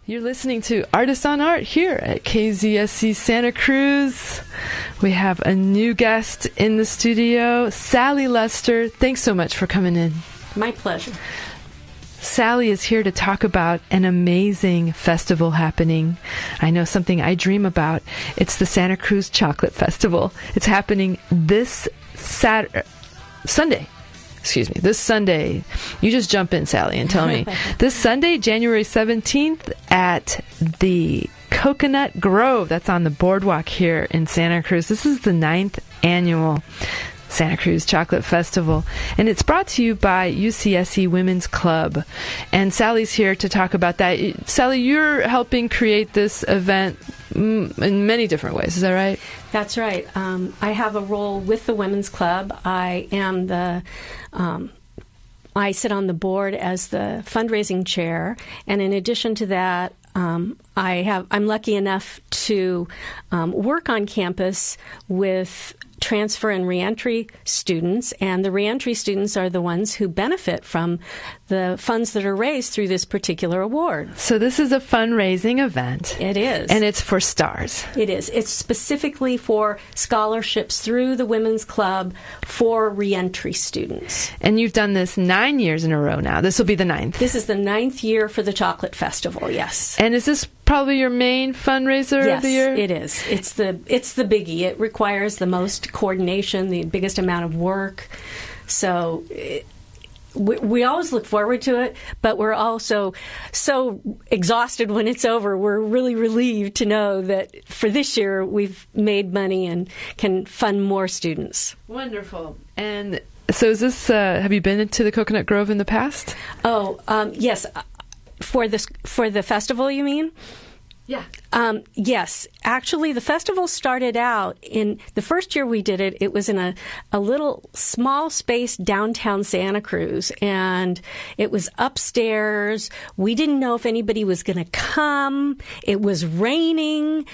You're listening to Artists on Art here at KZSC Santa Cruz. We have a new guest in the studio, Sally Lester. Thanks so much for coming in. My pleasure. Sally is here to talk about an amazing festival happening. I know something I dream about. It's the Santa Cruz Chocolate Festival. It's happening this Sunday. This Sunday. You just jump in, Sally, and tell me. This Sunday, January 17th at the Coconut Grove. That's on the boardwalk here in Santa Cruz. This is the 9th annual Santa Cruz Chocolate Festival, and it's brought to you by UCSC Women's Club. And Sally's here to talk about that. Sally, you're helping create this event in many different ways. Is that right? That's right. I have a role with the Women's Club. I am I sit on the board as the fundraising chair, and in addition to that, I'm lucky enough to work on campus with transfer and reentry students, and the reentry students are the ones who benefit from the funds that are raised through this particular award. So this is a fundraising event. It is. And it's for STARS. It is. It's specifically for scholarships through the Women's Club for reentry students. And you've done this 9 years in a row now. This will be the 9th. This is the 9th year for the Chocolate Festival, yes. And is this probably your main fundraiser of the year? Yes, it is. It's the biggie. It requires the most coordination, the biggest amount of work. So we always look forward to it, but we're also so exhausted when it's over. We're really relieved to know that for this year we've made money and can fund more students. Wonderful. And so is this, have you been to the Coconut Grove in the past? Yes. For the festival, you mean? Yeah. Yes. Actually, the festival started out in the first year we did it. It was in a little small space downtown Santa Cruz, and it was upstairs. We didn't know if anybody was going to come. It was raining.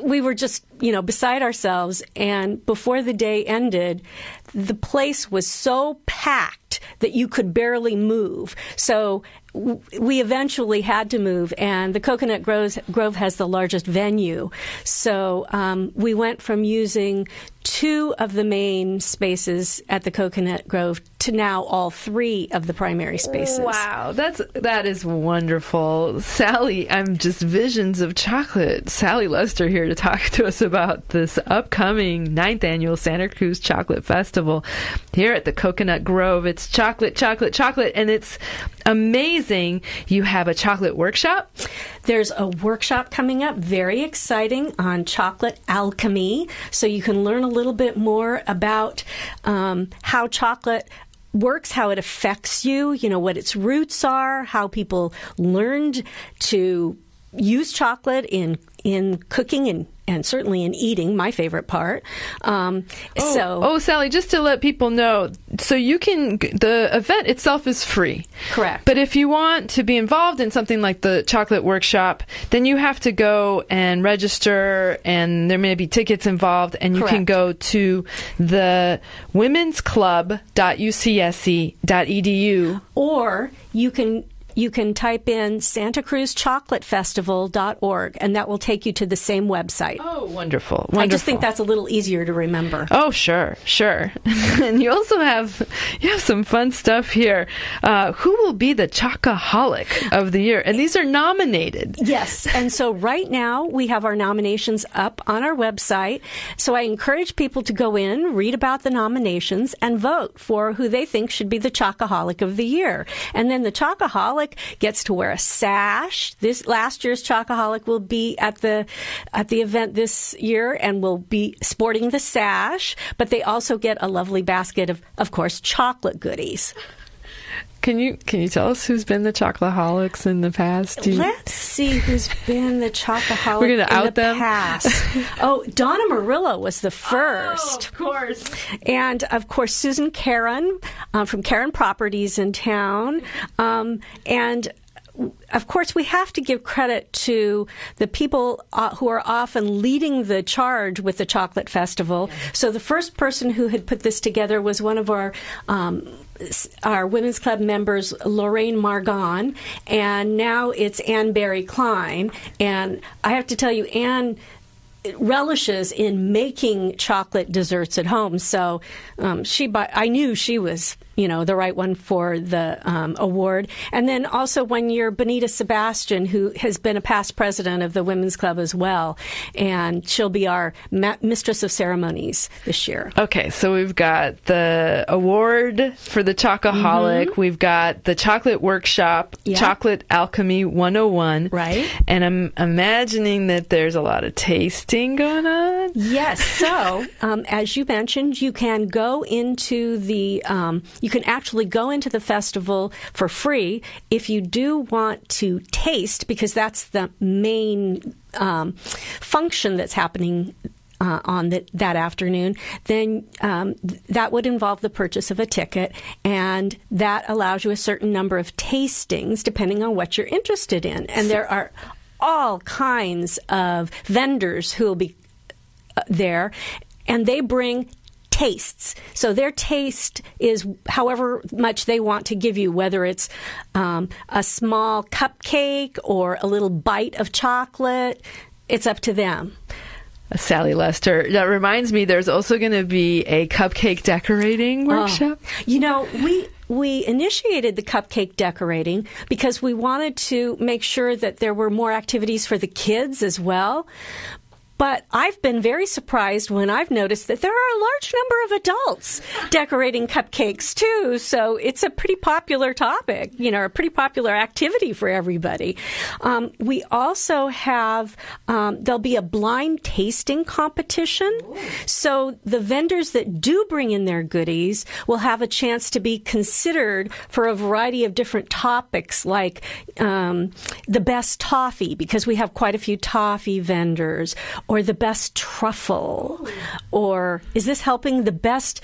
We were just, beside ourselves. And before the day ended, the place was so packed that you could barely move. So we eventually had to move, and the Coconut Grove has the largest venue. So we went from using 2 of the main spaces at the Coconut Grove to now all 3 of the primary spaces. Wow, that is wonderful. Sally, I'm just visions of chocolate. Sally Lester here to talk to us about this upcoming 9th annual Santa Cruz Chocolate Festival here at the Coconut Grove. It's chocolate, chocolate, chocolate, and it's amazing. You have a chocolate workshop. There's a workshop coming up, very exciting, on chocolate alchemy. So you can learn a little bit more about how chocolate works, how it affects you, what its roots are, how people learned to use chocolate in cooking and certainly in eating, my favorite part. Sally, just to let people know, so the event itself is free. Correct. But if you want to be involved in something like the chocolate workshop, then you have to go and register, and there may be tickets involved, and you can go to the womensclub.ucsc.edu. Or you can type in santacruzchocolatefestival.org, and that will take you to the same website. Oh, wonderful. I just think that's a little easier to remember. Oh, sure. And you also have some fun stuff here. Who will be the Chocoholic of the year? And these are nominated. Yes. And so right now we have our nominations up on our website. So I encourage people to go in, read about the nominations, and vote for who they think should be the Chocoholic of the year. And then the Chocoholic gets to wear a sash. This last year's Chocoholic will be at the event this year and will be sporting the sash, but they also get a lovely basket of course, chocolate goodies. Can you tell us who's been the Chocoholics in the past? Let's see who's been the Chocoholic We're going to out them? Past. Donna Murillo was the first. Oh, of course. And, of course, Susan Caron from Caron Properties in town. And of course, we have to give credit to the people who are often leading the charge with the Chocolate Festival. So the first person who had put this together was one of our our Women's Club members, Lorraine Margon, and now it's Ann Barry Klein. And I have to tell you, Ann relishes in making chocolate desserts at home. So I knew she was, the right one for the award. And then also 1 year, Benita Sebastian, who has been a past president of the Women's Club as well. And she'll be our mistress of ceremonies this year. Okay, so we've got the award for the Chocoholic. Mm-hmm. We've got the chocolate workshop, Chocolate Alchemy 101. Right. And I'm imagining that there's a lot of tasting going on. Yes. So, as you mentioned, you can go into you can actually go into the festival for free if you do want to taste, because that's the main function that's happening on that afternoon. Then that would involve the purchase of a ticket, and that allows you a certain number of tastings depending on what you're interested in. And there are all kinds of vendors who will be there, and they bring tastes. So their taste is however much they want to give you, whether it's a small cupcake or a little bite of chocolate. It's up to them. Sally Lester. That reminds me, there's also going to be a cupcake decorating workshop. We initiated the cupcake decorating because we wanted to make sure that there were more activities for the kids as well. But I've been very surprised when I've noticed that there are a large number of adults decorating cupcakes, too. So it's a pretty popular topic, a pretty popular activity for everybody. We also have, there'll be a blind tasting competition. So the vendors that do bring in their goodies will have a chance to be considered for a variety of different topics, like the best toffee, because we have quite a few toffee vendors, or the best truffle, or is this helping the best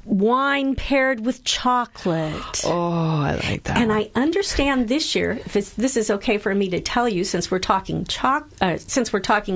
wine paired with chocolate? Oh, I like that. And I understand this year, if this is okay for me to tell you, since we're talking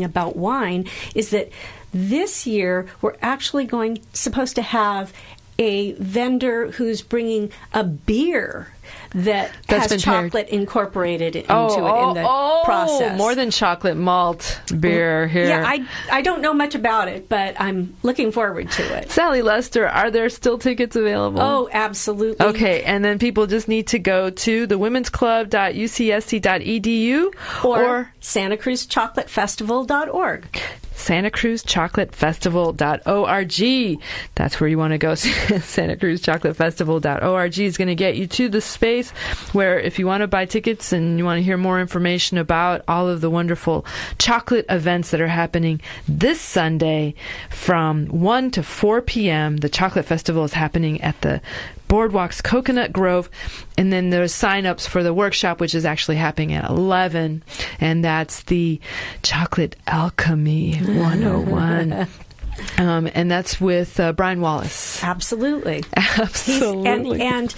about wine, is that this year we're actually supposed to have a vendor who's bringing a beer that's has chocolate incorporated into it in the process. More than chocolate malt beer here. Yeah, I don't know much about it, but I'm looking forward to it. Sally Lester, are there still tickets available? Oh, absolutely. Okay, and then people just need to go to thewomensclub.ucsc.edu or SantaCruzChocolateFestival.org. SantaCruzChocolateFestival.org. That's where you want to go. SantaCruzChocolateFestival.org is going to get you to the space where, if you want to buy tickets and you want to hear more information about all of the wonderful chocolate events that are happening this Sunday from 1 to 4 p.m., the Chocolate Festival is happening at the Boardwalk's Coconut Grove, and then there's sign-ups for the workshop, which is actually happening at 11, and that's the Chocolate Alchemy 101. And that's with Brian Wallace. Absolutely. Absolutely. And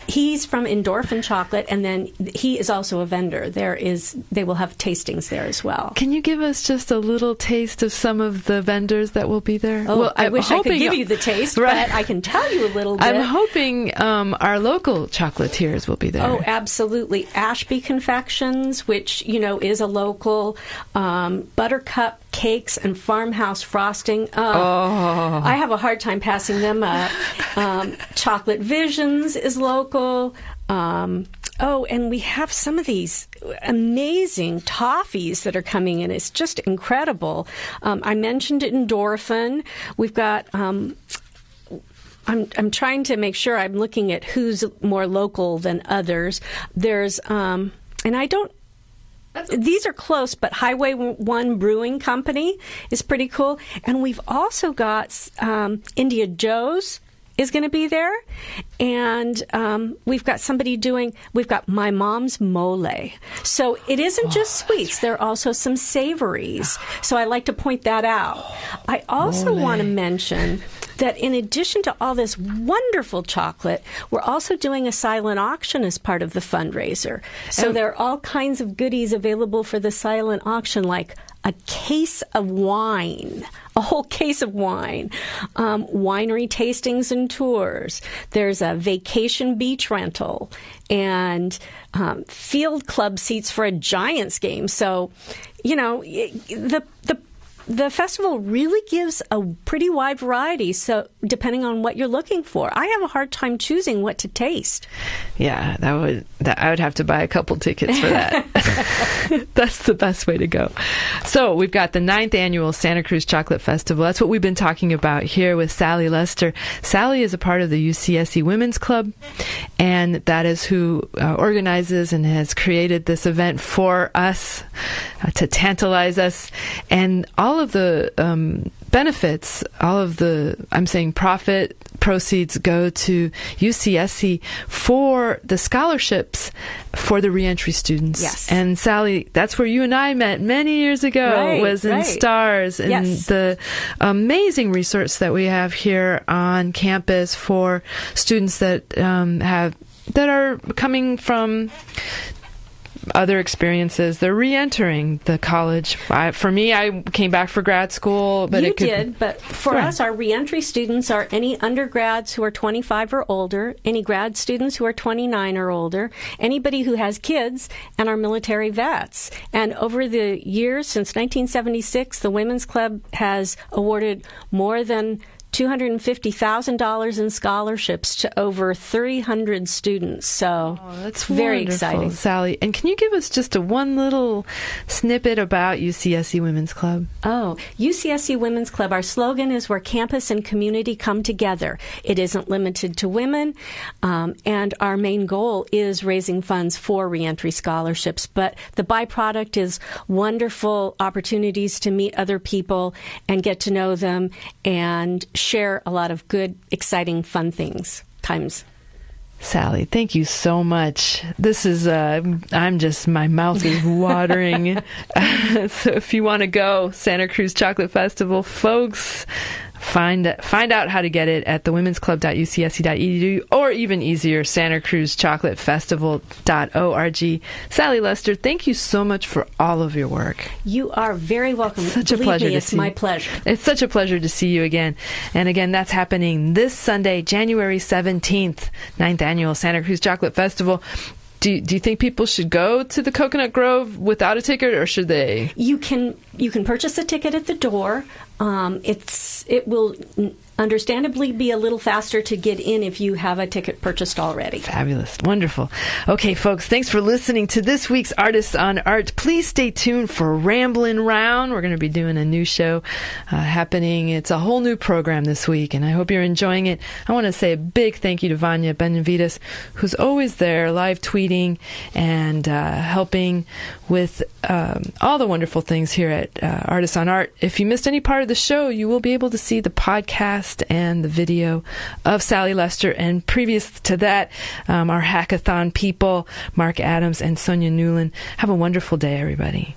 he's from Endorphin Chocolate, and then he is also a vendor. They will have tastings there as well. Can you give us just a little taste of some of the vendors that will be there? Oh, well, I wish I could give you the taste, right, but I can tell you a little bit. I'm hoping our local chocolatiers will be there. Oh, absolutely. Ashby Confections, which, is a local, Buttercup Cakes and Farmhouse Frosting. I have a hard time passing them up. Chocolate Visions is local. And we have some of these amazing toffees that are coming in. It's just incredible. I mentioned Endorphin. We've got... I'm trying to make sure I'm looking at who's more local than others. There's... and I don't... These are close, but Highway 1 Brewing Company is pretty cool. And we've also got India Joe's is going to be there. And we've got My Mom's Mole. So it isn't just sweets. There are also some savories. So I like to point that out. I also want to mention that in addition to all this wonderful chocolate, we're also doing a silent auction as part of the fundraiser. So there are all kinds of goodies available for the silent auction, like a case of wine, a whole case of wine, winery tastings and tours. There's a vacation beach rental and field club seats for a Giants game. So, the festival really gives a pretty wide variety, so depending on what you're looking for. I have a hard time choosing what to taste. Yeah, I would have to buy a couple tickets for that. That's the best way to go. So we've got the 9th annual Santa Cruz Chocolate Festival. That's what we've been talking about here with Sally Lester. Sally is a part of the UCSC Women's Club, and that is who organizes and has created this event for us to tantalize us. And all of the benefits, profit proceeds go to UCSC for the scholarships for the reentry students. Yes. And Sally, that's where you and I met many years ago, was in STARS, and the amazing resource that we have here on campus for students that are coming from other experiences. They're re-entering the college. For me, I came back for grad school. But but for us, our re-entry students are any undergrads who are 25 or older, any grad students who are 29 or older, anybody who has kids, and our military vets. And over the years, since 1976, the Women's Club has awarded more than $250,000 in scholarships to over 300 students. So that's very wonderful, exciting. Sally. And can you give us just one little snippet about UCSC Women's Club? Oh, UCSC Women's Club, our slogan is where campus and community come together. It isn't limited to women, and our main goal is raising funds for reentry scholarships. But the byproduct is wonderful opportunities to meet other people and get to know them and share a lot of good, exciting, fun times. Sally, thank you so much. This is, my mouth is watering. So if you want to go, Santa Cruz Chocolate Festival, folks, find out how to get it at thewomensclub.ucsc.edu, or even easier, santacruzchocolatefestival.org. Sally Lester, thank you so much for all of your work. You are very welcome. Such a pleasure. It's my pleasure. It's such a pleasure to see you again. And again, that's happening this Sunday, January 17th, 9th Annual Santa Cruz Chocolate Festival. Do you think people should go to the Coconut Grove without a ticket, or should they? You can purchase a ticket at the door. It will understandably be a little faster to get in if you have a ticket purchased already. Fabulous. Wonderful. Okay, folks, thanks for listening to this week's Artists on Art. Please stay tuned for Ramblin' Round. We're going to be doing a new show happening. It's a whole new program this week, and I hope you're enjoying it. I want to say a big thank you to Vanya Benavides, who's always there live tweeting and helping with all the wonderful things here at Artists on Art. If you missed any part of the show, you will be able to see the podcast and the video of Sally Lester. And previous to that, our hackathon people, Mark Adams and Sonia Newland. Have a wonderful day, everybody.